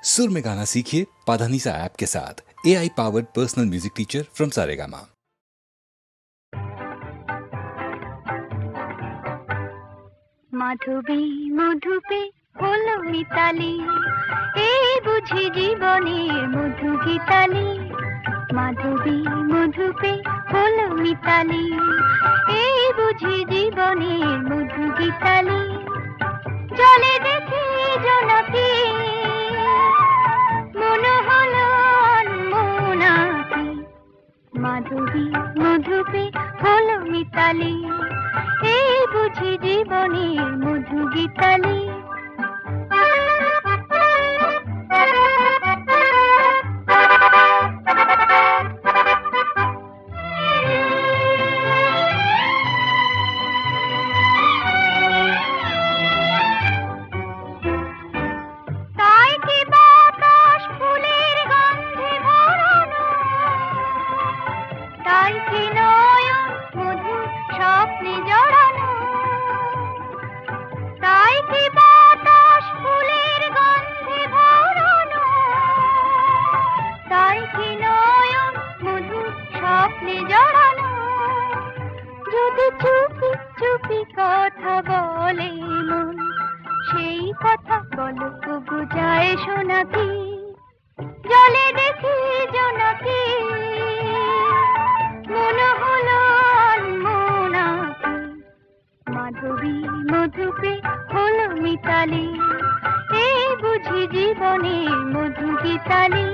सुर में गाना सीखिए पाधानीसा ऐप के साथ। AI powered personal music teacher from Saregama. মাধবী মধুপে হলো মিতালি, এই বুঝি জীবনের মধু গীতালি। মাধবী মধুপে হলো মিতালি, এই বুঝি জীবনের মধু গীতালি। জলে দেখি জোনাকি, মনে হলো অনমনাকি। মাধবী মধুপে হলো মিতালি, এই বুঝি জীবনের মধু গীতালি। তাই কি বাতাস ফুলের গন্ধে ভরানো, তাই কি নয়ন মধু স্বপ্নে জড়ানো, তাই কি বাতাস ফুলের গন্ধে ভরানো, তাই কি নয়ন মধু স্বপ্নে জড়ানো। যদি চুপি চুপি কথা বলে মন, সেই কথা বলো তবু যায় শোনাকি। জলে দেখি জোনাকি, মনে হলো অনমনাকি। মাধবী মধুপে হলো মিতালি, এই বুঝি জীবনের মধু গীতালি।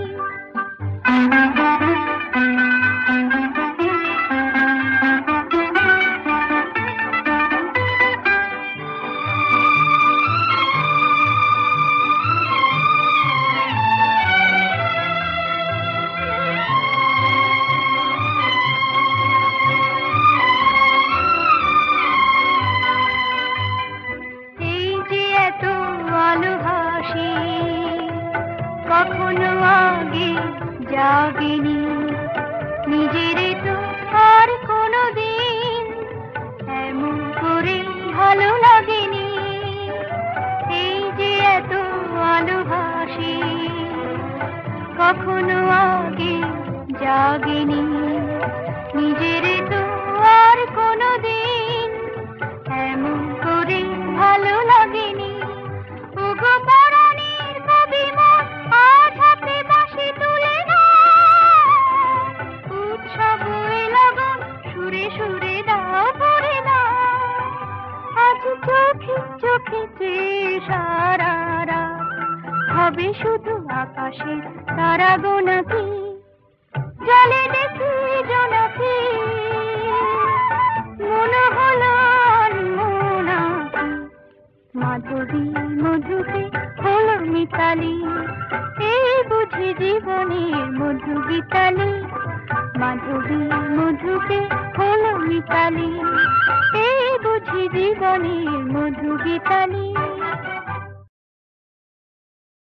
কখনো আগে জাগেনি, নিজের তো আর কোনো দিন এমন করে ভালো লাগেনি। এই যে এত আলো হাসি, কখনো আগে জাগেনি, নিজের তো আর কোনো দিন এমন করে ভালো লাগেনি। ওগো পরাণের কবি মন, আজ হাতে বাঁশি তুলে দাও, উৎসব লগন সুরে সুরে দাও ভরে দাও। আজ চোখে চোখে চেয়ে সারা রাত হবে শুধু আকাশে তারা গোনাকি। জলে দেখি জোনাকি, মনে হলো অনমনাকি। মাধবী মধুপে হলো মিতালি, এই বুঝি জীবনের মধু গীতালি। মাধবী মধুপে হলো মিতালি, এই বুঝি জীবনের মধু গীতালি।